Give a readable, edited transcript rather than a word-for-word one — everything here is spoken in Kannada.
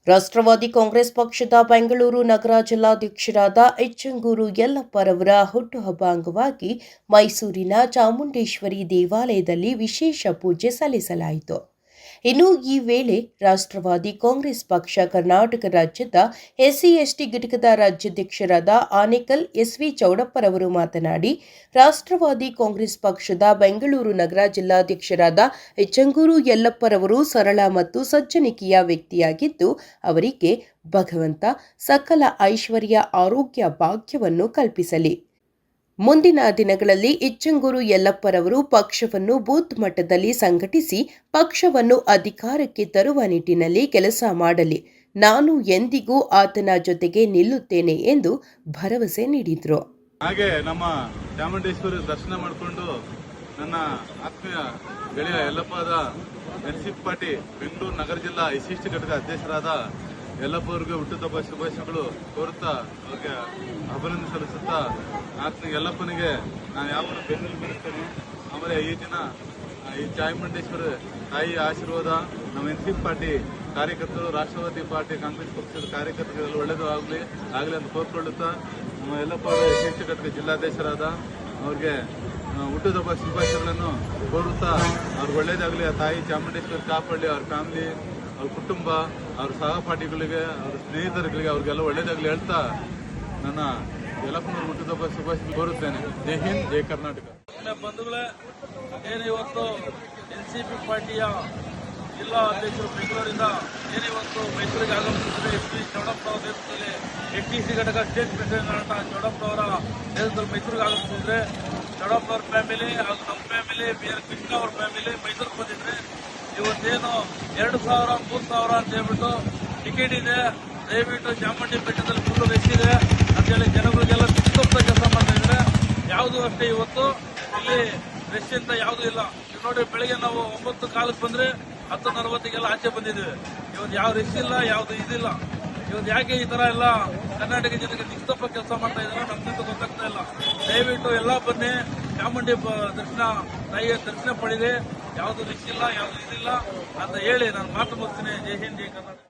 ರಾಷ್ಟ್ರವಾದಿ ಕಾಂಗ್ರೆಸ್ ಪಕ್ಷದ ಬೆಂಗಳೂರು ನಗರ ಜಿಲ್ಲಾಧ್ಯಕ್ಷರಾದ ಎಚ್ಚಂಗೂರು ಯಲ್ಲಪ್ಪರವರ ಹುಟ್ಟುಹಬ್ಬ ಅಂಗವಾಗಿ ಮೈಸೂರಿನ ಚಾಮುಂಡೇಶ್ವರಿ ದೇವಾಲಯದಲ್ಲಿ ವಿಶೇಷ ಪೂಜೆ ಸಲ್ಲಿಸಲಾಯಿತು. ಇನ್ನು ಈ ವೇಳೆ ರಾಷ್ಟ್ರವಾದಿ ಕಾಂಗ್ರೆಸ್ ಪಕ್ಷ ಕರ್ನಾಟಕ ರಾಜ್ಯದ ಎಸ್ಸಿ/ಎಸ್ಟಿ ಘಟಕದ ರಾಜ್ಯಾಧ್ಯಕ್ಷರಾದ ಆನೇಕಲ್ ಎಸ್.ವಿ. ಚೌಡಪ್ಪರವರು ಮಾತನಾಡಿ, ರಾಷ್ಟ್ರವಾದಿ ಕಾಂಗ್ರೆಸ್ ಪಕ್ಷದ ಬೆಂಗಳೂರು ನಗರ ಜಿಲ್ಲಾಧ್ಯಕ್ಷರಾದ ಎಚ್ಚಂಗೂರು ಯಲ್ಲಪ್ಪರವರು ಸರಳ ಮತ್ತು ಸಜ್ಜನಿಕೆಯ ವ್ಯಕ್ತಿಯಾಗಿದ್ದು, ಅವರಿಗೆ ಭಗವಂತ ಸಕಲ ಐಶ್ವರ್ಯ, ಆರೋಗ್ಯ, ಭಾಗ್ಯವನ್ನು ಕಲ್ಪಿಸಲಿ. ಮುಂದಿನ ದಿನಗಳಲ್ಲಿ ಎಚ್ಚಂಗೂರು ಯಲ್ಲಪ್ಪರವರು ಪಕ್ಷವನ್ನು ಬೂತ್ ಮಟ್ಟದಲ್ಲಿ ಸಂಘಟಿಸಿ ಪಕ್ಷವನ್ನು ಅಧಿಕಾರಕ್ಕೆ ತರುವ ನಿಟ್ಟಿನಲ್ಲಿ ಕೆಲಸ ಮಾಡಲಿ. ನಾನು ಎಂದಿಗೂ ಆತನ ಜೊತೆಗೆ ನಿಲ್ಲುತ್ತೇನೆ ಎಂದು ಭರವಸೆ ನೀಡಿದರು. ಹಾಗೆ ನಮ್ಮ ಚಾಮುಂಡೇಶ್ವರಿ ದರ್ಶನ ಮಾಡಿಕೊಂಡು ನನ್ನ ಆತ್ಮೀಯ ಗೆಳೆಯ ಯಲ್ಲಪ್ಪದ ಮುನ್ಸಿಪಾಲಿಟಿ ಬೆಂಗಳೂರು ನಗರ ಜಿಲ್ಲಾ ಎಸ್ಸಿ/ಎಸ್ಟಿ ಘಟಕ ಅಧ್ಯಕ್ಷರಾದ ಯಲ್ಲಪ್ಪ ಅವರಿಗೆ ಹುಟ್ಟುಹಬ್ಬ ಶುಭಾಶಯಗಳು ಕೋರುತ್ತಾ ಅವ್ರಿಗೆ ಅಭಿನಂದನೆ ಸಲ್ಲಿಸುತ್ತಾ ಆತ್ಮ ಯಲ್ಲಪ್ಪನಿಗೆ ನಾನು ಯಾವಾಗ ಬೆನ್ನೆಲು ಬರುತ್ತೇನೆ. ಆಮೇಲೆ ಈ ದಿನ ಈ ಚಾಮುಂಡೇಶ್ವರಿ ತಾಯಿ ಆಶೀರ್ವಾದ ನಮ್ಮ ಮುನ್ಸಿಪಾಲಿಟಿ ಕಾರ್ಯಕರ್ತರು, ರಾಷ್ಟ್ರವಾದಿ ಪಾರ್ಟಿ ಕಾಂಗ್ರೆಸ್ ಪಕ್ಷದ ಕಾರ್ಯಕರ್ತರಿಗೆಲ್ಲ ಒಳ್ಳೆಯದು ಆಗಲಿ ಅಂತ ಕೋರ್ಕೊಳ್ಳುತ್ತಾ ನಮ್ಮ ಯಲ್ಲಪ್ಪ ಅವರ ಎಸ್ಸಿ/ಎಸ್ಟಿ ಘಟಕ ಜಿಲ್ಲಾಧ್ಯಕ್ಷರಾದ ಅವ್ರಿಗೆ ಹುಟ್ಟುಹಬ್ಬ ಶುಭಾಶಯಗಳನ್ನು ಕೋರುತ್ತಾ ಅವ್ರಿಗೆ ಒಳ್ಳೇದಾಗಲಿ. ಆ ತಾಯಿ ಚಾಮುಂಡೇಶ್ವರಿ ಕಾಪಾಡಲಿ, ಅವ್ರ ಫ್ಯಾಮಿಲಿ, ಅವ್ರ ಕುಟುಂಬ, ಅವ್ರ ಸಹಪಾಠಿಗಳಿಗೆ, ಅವ್ರ ಸ್ನೇಹಿತರುಗಳಿಗೆ ಅವ್ರಿಗೆಲ್ಲ ಒಳ್ಳೇದಾಗಲಿ ಹೇಳ್ತಾ ನನ್ನ ಯಲ್ಲಪ್ಪನವ್ರ ಹುಟ್ಟುಹಬ್ಬ ಶುಭಾಶಯ ಕೋರುತ್ತೇನೆ. ಜೈ ಹಿಂದ್, ಜೈ ಕರ್ನಾಟಕ. ಬಂಧುಗಳೇ, ಏನಿವತ್ತು ಎನ್ಸಿಪಿ ಪಾರ್ಟಿಯ ಜಿಲ್ಲಾ ಅಧ್ಯಕ್ಷರು ಬೆಂಗಳೂರಿಂದ ಏನಿವತ್ತು ಮೈಸೂರಿಗೆ ಆಗಮಿಸಿದರೆ ಎಸ್.ವಿ. ಚೌಡಪ್ಪ ಅವರ ನೇತೃತ್ವದಲ್ಲಿ ಎನ್.ಟಿ.ಸಿ ಘಟಕ ಸ್ಟೇಟ್ ಪ್ರೆಸಿಡೆಂಟ್ ಚೌಡಪ್ಪ ಅವರ ನೇತೃತ್ವದಲ್ಲಿ ಮೈಸೂರಿಗೆ ಆಗಮಿಸಿದ್ರೆ ಚೌಡಪ್ಪ ಅವ್ರ ಫ್ಯಾಮಿಲಿ ಹಾಗೂ ನಮ್ಮ ಫ್ಯಾಮಿಲಿ, ಬಿ.ಆರ್. ಕೃಷ್ಣ ಅವ್ರ ಫ್ಯಾಮಿಲಿ ಮೈಸೂರಿಗೆ ಬಂದಿದ್ರೆ ಇವತ್ತೇನು 2,000 3,000 ಅಂತ ಹೇಳ್ಬಿಟ್ಟು ಟಿಕೆಟ್ ಇದೆ, ದಯವಿಟ್ಟು ಚಾಮುಂಡಿ ಬೆಟ್ಟದಲ್ಲಿ ಫುಲ್ ರಶ್ ಇದೆ ಅಂತೇಳಿ ಜನಗಳಿಗೆಲ್ಲ ಸುತ್ತಮುತ್ತ ಕೆಲಸ ಮಾಡ್ತಾ ಇದ್ದಾರೆ. ಯಾವುದು ಅಷ್ಟೇ ಇವತ್ತು ಇಲ್ಲಿ ರಶ್ ಅಂತ ಯಾವುದೂ ಇಲ್ಲ. ನೋಡಿ, ಬೆಳಿಗ್ಗೆ ನಾವು 9 ಕಾಲಕ್ಕೆ ಬಂದ್ರೆ 10:40 ಆಚೆ ಬಂದಿದ್ದೇವೆ. ಇವತ್ತು ಯಾವ ರಶ್ ಇಲ್ಲ, ಯಾವುದು ಇದಿಲ್ಲ. ಇವತ್ತು ಯಾಕೆ ಈ ತರ ಎಲ್ಲ ಕರ್ನಾಟಕ ಜನಕ್ಕೆ ನಿಸ್ತಪ್ಪ ಕೆಲಸ ಮಾಡ್ತಾ ಇದ್ದಾರೆ ನಮ್ಗಿಂತ ಗೊತ್ತಾಗ್ತಾ ಇಲ್ಲ. ದಯವಿಟ್ಟು ಎಲ್ಲ ಬನ್ನಿ, ಚಾಮುಂಡಿ ದರ್ಶನ, ತಾಯಿಯ ದರ್ಶನ ಪಡೆದೆ. ಯಾವುದು ರಶ್ ಇಲ್ಲ, ಯಾವುದು ಇದಿಲ್ಲ ಅಂತ ಹೇಳಿ ನಾನು ಮಾತು ಮುಗಿಸ್ತೀನಿ. ಜೈ ಹಿಂದ್, ಜೈ ಕರ್ನಾಟಕ.